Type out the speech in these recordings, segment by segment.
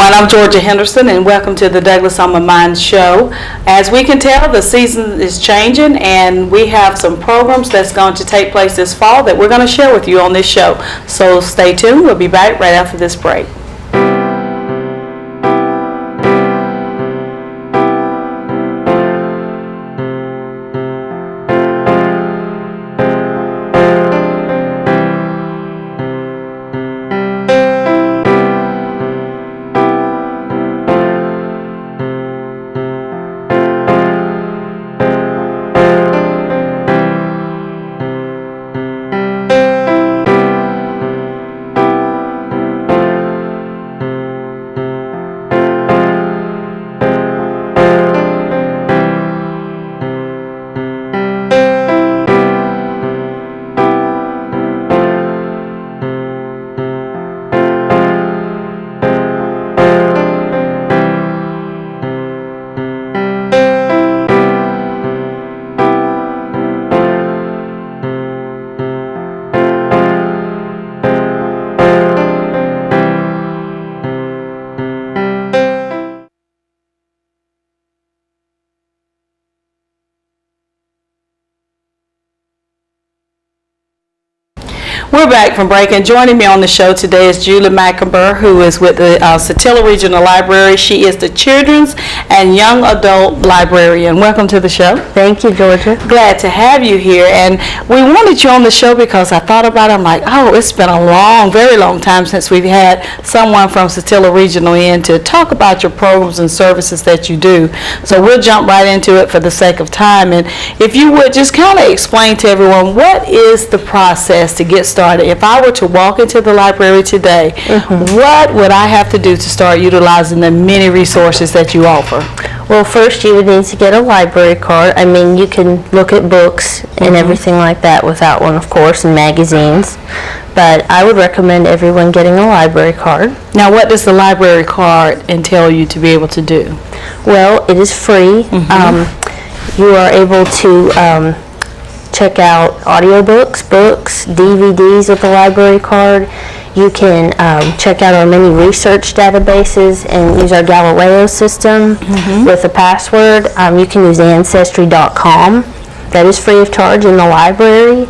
everyone, I'm Georgia Henderson and welcome to the Douglas on My Mind show. As we can tell, the season is changing and we have some programs that's going to take place this fall that we're going to share with you on this show. So stay tuned, we'll be back right after this break. We're back from break, and joining me on the show today is Julie McIntyre, who is with the Satilla Regional Library. She is the Children's and Young Adult Librarian. Welcome to the show. Thank you, Georgia. Glad to have you here. And we wanted you on the show because I thought about it. I'm like, oh, it's been a long, very long time since we've had someone from Satilla Regional in to talk about your programs and services that you do. So we'll jump right into it for the sake of time. And if you would just kind of explain to everyone, what is the process to get started? If I were to walk into the library today, what would I have to do to start utilizing the many resources that you offer? Well, first you would need to get a library card. I mean, you can look at books and everything like that without one, of course, and magazines. But I would recommend everyone getting a library card. Now, what does the library card entail you to be able to do? Well, it is free. You are able to check out audiobooks, books, DVDs with the library card. You can check out our many research databases and use our Galileo system with a password. You can use Ancestry.com. That is free of charge in the library.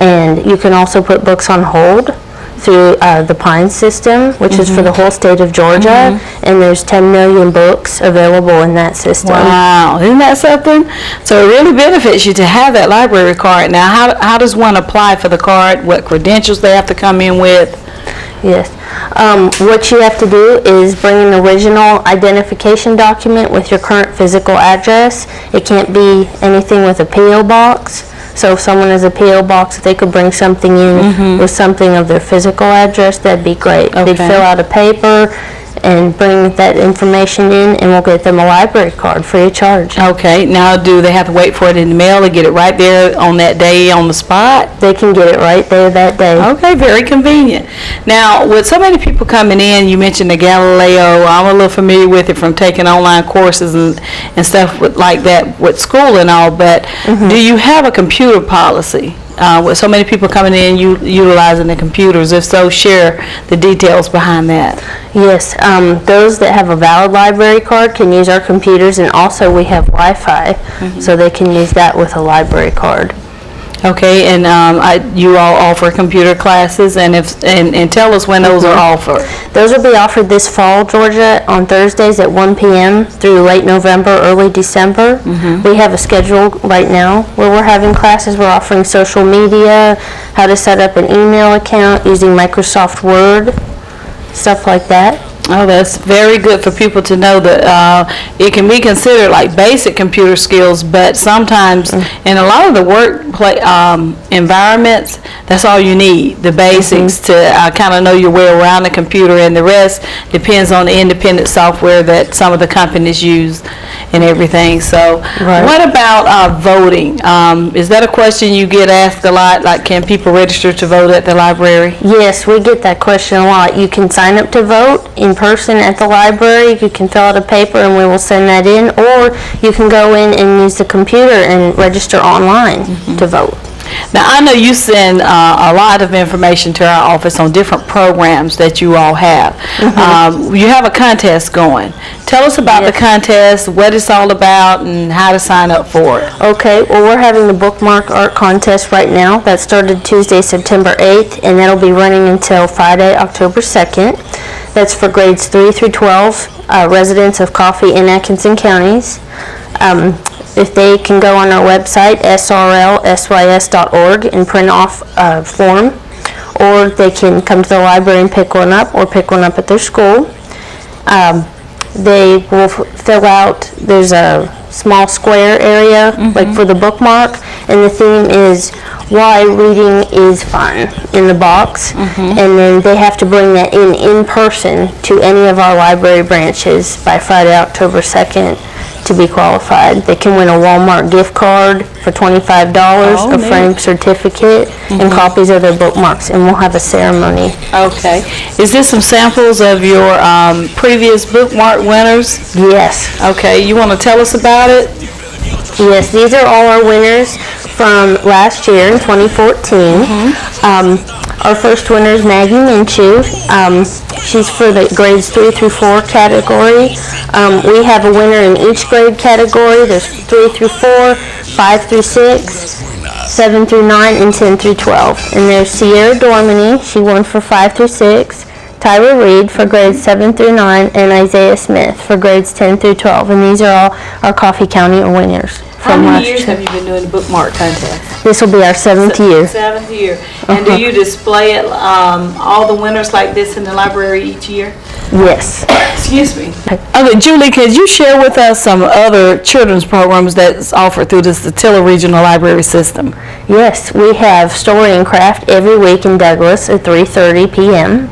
And you can also put books on hold through the PINE system, which is for the whole state of Georgia, and there's 10 million books available in that system. Wow, isn't that something? So it really benefits you to have that library card. Now, how does one apply for the card? What credentials they have to come in with? Yes. What you have to do is bring an original identification document with your current physical address. It can't be anything with a P.O. box. So if someone has a P.O. box, if they could bring something in with something of their physical address, that'd be great. They'd fill out a paper and bring that information in, and we'll get them a library card free of charge. Okay. Now, do they have to wait for it in the mail or get it right there on that day on the spot? They can get it right there that day. Okay, very convenient. Now, with so many people coming in, you mentioned the Galileo. I'm a little familiar with it from taking online courses and stuff like that with school and all, but do you have a computer policy? With so many people coming in utilizing the computers, if so, share the details behind that. Yes, those that have a valid library card can use our computers, and also we have Wi-Fi, so they can use that with a library card. Okay, and you all offer computer classes, and tell us when those are offered. Those will be offered this fall, Georgia, on Thursdays at 1 p.m. through late November, early December. We have a schedule right now where we're having classes. We're offering social media, how to set up an email account using Microsoft Word, stuff like that. Oh, that's very good for people to know that it can be considered like basic computer skills, but sometimes in a lot of the workplace environments, that's all you need, the basics to kind of know your way around the computer, and the rest depends on the independent software that some of the companies use and everything. So what about voting? Is that a question you get asked a lot, like can people register to vote at the library? Yes, we get that question a lot. You can sign up to vote in person at the library. You can fill out a paper and we will send that in, or you can go in and use the computer and register online to vote. Now, I know you send a lot of information to our office on different programs that you all have. You have a contest going. Tell us about the contest, what it's all about, and how to sign up for it. Okay, well, we're having the bookmark art contest right now. That started Tuesday, September 8th, and that'll be running until Friday, October 2nd. That's for grades 3 through 12, residents of Coffee and Atkinson counties. If they can go on our website, srlsys.org, and print off a form, or they can come to the library and pick one up, or pick one up at their school. They will fill out, there's a small square area, like for the bookmark, and the theme is why reading is fun in the box. And then they have to bring that in person to any of our library branches by Friday, October 2nd to be qualified. They can win a Walmart gift card for $25, a framed certificate, and copies of their bookmarks, and we'll have a ceremony. Okay. Is this some samples of your previous bookmark winners? Yes. Okay, you want to tell us about it? Yes, these are all our winners from last year in 2014. Our first winner is Maggie Minshew. She's for the grades 3 through 4 category. We have a winner in each grade category. There's 3 through 4, 5 through 6, 7 through 9, and 10 through 12. And there's Sierra Dormany. She won for 5 through 6. Tyra Reed for grades 7 through 9, and Isaiah Smith for grades 10 through 12. And these are all our Coffee County winners. How many years have you been doing the bookmark contest? This will be our 7th year. 7th year. And do you display it, all the winners like this in the library each year? Yes. Excuse me. Okay, Julie, could you share with us some other children's programs that's offered through the Satilla Regional Library System? Yes, we have Story and Craft every week in Douglas at 3:30 p.m.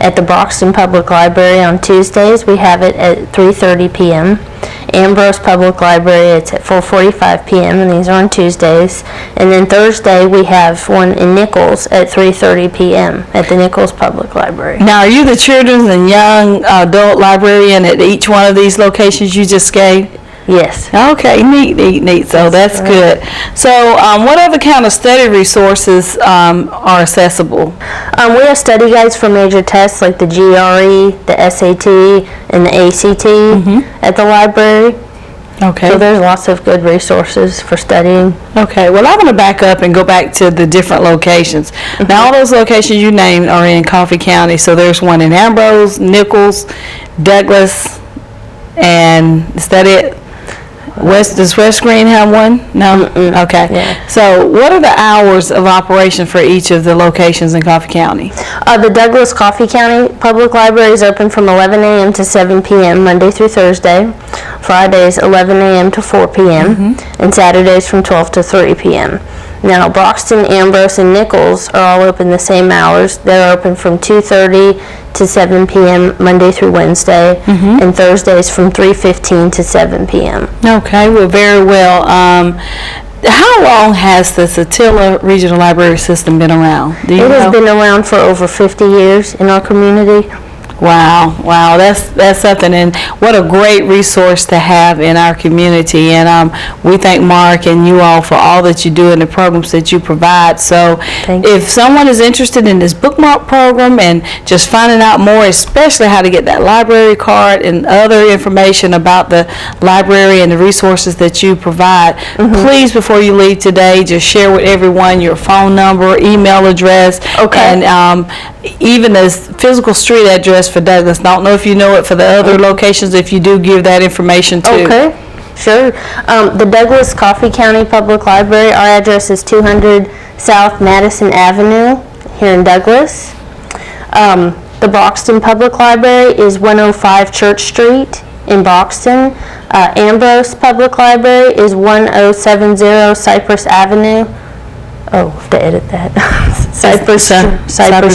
At the Broxton Public Library on Tuesdays, we have it at 3:30 p.m. Ambrose Public Library, it's at 4:45 p.m. and these are on Tuesdays. And then Thursday, we have one in Nichols at 3:30 p.m. at the Nichols Public Library. Now, are you the children's and young adult librarian at each one of these locations you just gave? Yes. Okay, neat. So that's good. So what other kind of study resources are accessible? We have study guides for major tests like the GRE, the SAT, and the ACT at the library. Okay. So there's lots of good resources for studying. Okay, well, I'm going to back up and go back to the different locations. Now, all those locations you named are in Coffee County. So there's one in Ambrose, Nichols, Douglas, and is that it? Does West Green have one? No? Okay. Yeah. So what are the hours of operation for each of the locations in Coffee County? The Douglas Coffee County Public Library is open from 11 a.m. to 7 p.m. Monday through Thursday. Fridays 11 a.m. to 4 p.m. and Saturdays from 12 to 3 p.m. Now, Broxton, Ambrose, and Nichols are all open the same hours. They're open from 2:30 to 7 p.m. Monday through Wednesday, and Thursdays from 3:15 to 7 p.m. Okay, well, very well. How long has the Satilla Regional Library System been around? Do you It know? has been around for over 50 years in our community. Wow, that's something, and what a great resource to have in our community. And we thank Mark and you all for all that you do and the programs that you provide. So Thank you. if someone is interested in this bookmark program and just finding out more, especially how to get that library card and other information about the library and the resources that you provide, please, before you leave today, just share with everyone your phone number, email address, Okay. and even the physical street address for Douglas. Don't know if you know it for the other locations. If you do, give that information too. Okay, sure. The Douglas Coffee County Public Library, our address is 200 South Madison Avenue here in Douglas. The Broxton Public Library is 105 Church Street in Broxton. Ambrose Public Library is 1070 Cypress Avenue. Oh, I have to edit that. Cypress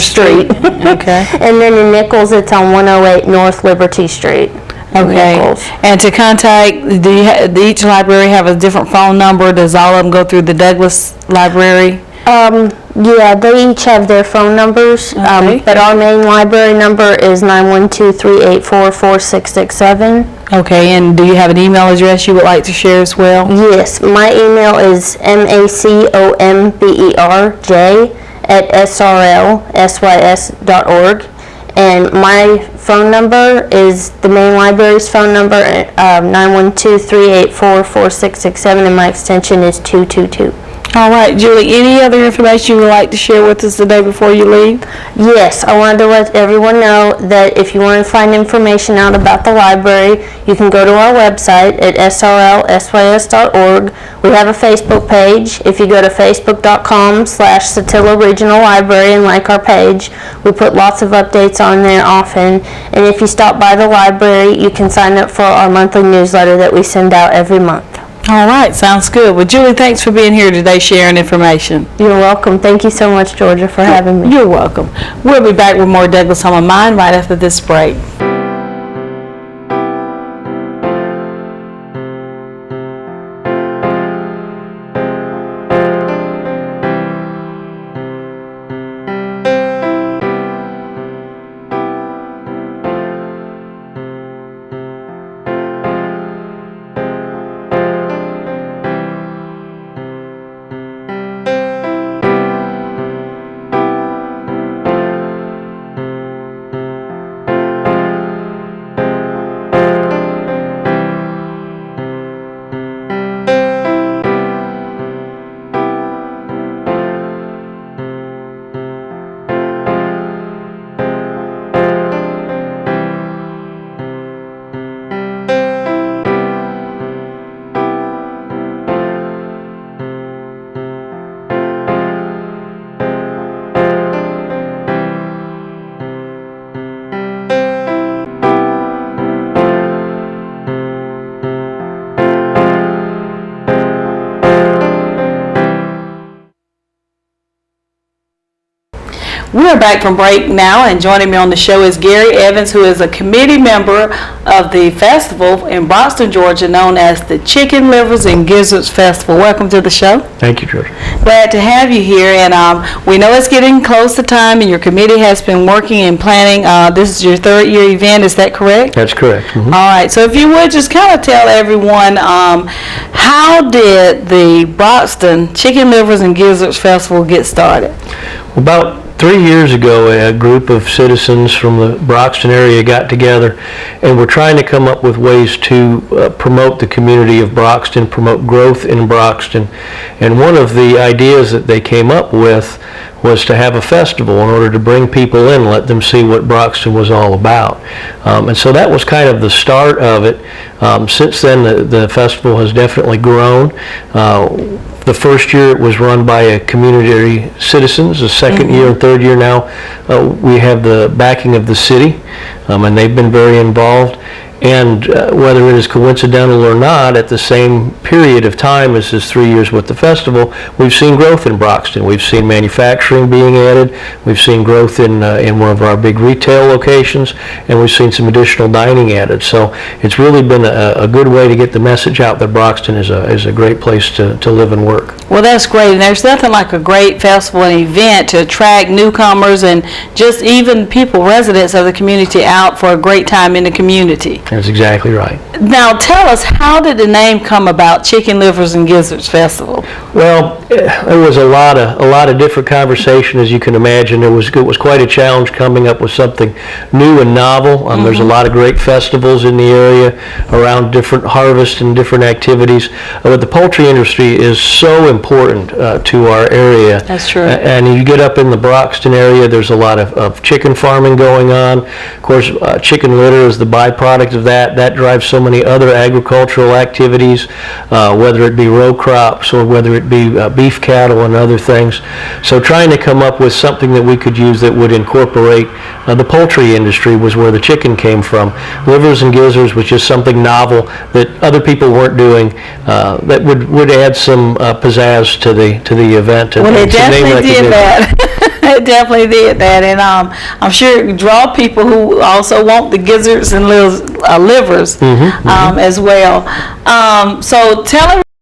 Street. Okay. And then in Nichols, it's on 108 North Liberty Street. in Okay. Nichols. And to contact, do each library have a different phone number? Does all of them go through the Douglas Library? Yeah, they each have their phone numbers, Okay. but our main library number is 912-384-4667. Okay, and do you have an email address you would like to share as well? Yes, my email is macomberj@srlsys.org, and my phone number is the main library's phone number, 912-384-4667, and my extension is 222. All right, Julie, any other information you would like to share with us today before you leave? Yes, I wanted to let everyone know that if you want to find information out about the library, you can go to our website at srlsys.org. We have a Facebook page. If you go to facebook.com/Satilla Regional Library and like our page, we put lots of updates on there often. And if you stop by the library, you can sign up for our monthly newsletter that we send out every month. All right, sounds good. Well, Julie, thanks for being here today sharing information. You're welcome. Thank you so much, Georgia, for having me. You're welcome. We'll be back with more Douglas Home of Mine right after this break. We're back from break now, and joining me on the show is Gary Evans, who is a committee member of the festival in Broxton, Georgia, known as the Chicken Livers and Gizzards Festival. Welcome to the show. Thank you, George. Glad to have you here, and we know it's getting close to time, and your committee has been working and planning. This is your third year event, is that correct? That's correct. Mhm. All right, so if you would just kind of tell everyone, how did the Broxton Chicken Livers and Gizzards Festival get started? About 3 years ago, a group of citizens from the Broxton area got together and were trying to come up with ways to promote the community of Broxton, promote growth in Broxton. And one of the ideas that they came up with was to have a festival in order to bring people in, let them see what Broxton was all about. And so that was kind of the start of it. Since then, the festival has definitely grown. The first year it was run by a community citizens. The second year and third year now, we have the backing of the city, and they've been very involved. And whether it is coincidental or not, at the same period of time as this 3 years with the festival, we've seen growth in Broxton. We've seen manufacturing being added. We've seen growth in one of our big retail locations, and we've seen some additional dining added. So it's really been a good way to get the message out that Broxton is a great place to live and work. Well, that's great, and there's nothing like a great festival and event to attract newcomers and just even people, residents of the community, out for a great time in the community. That's exactly right. Now, tell us, how did the name come about, Chicken Livers and Gizzards Festival? Well, there was a lot of different conversation, as you can imagine. It was quite a challenge coming up with something new and novel. There's a lot of great festivals in the area around different harvests and different activities. But the poultry industry is so important to our area. That's true. And you get up in the Broxton area, there's a lot of chicken farming going on. Of course, chicken litter is the byproduct of that. That drives so many other agricultural activities, whether it be row crops or whether it be beef cattle and other things. So trying to come up with something that we could use that would incorporate the poultry industry was where the chicken came from. Livers and gizzards was just something novel that other people weren't doing, that would add some pizzazz to the event. Well, it definitely did that. It definitely did that, and I'm sure it would draw people who also want the gizzards and livers as well. So tell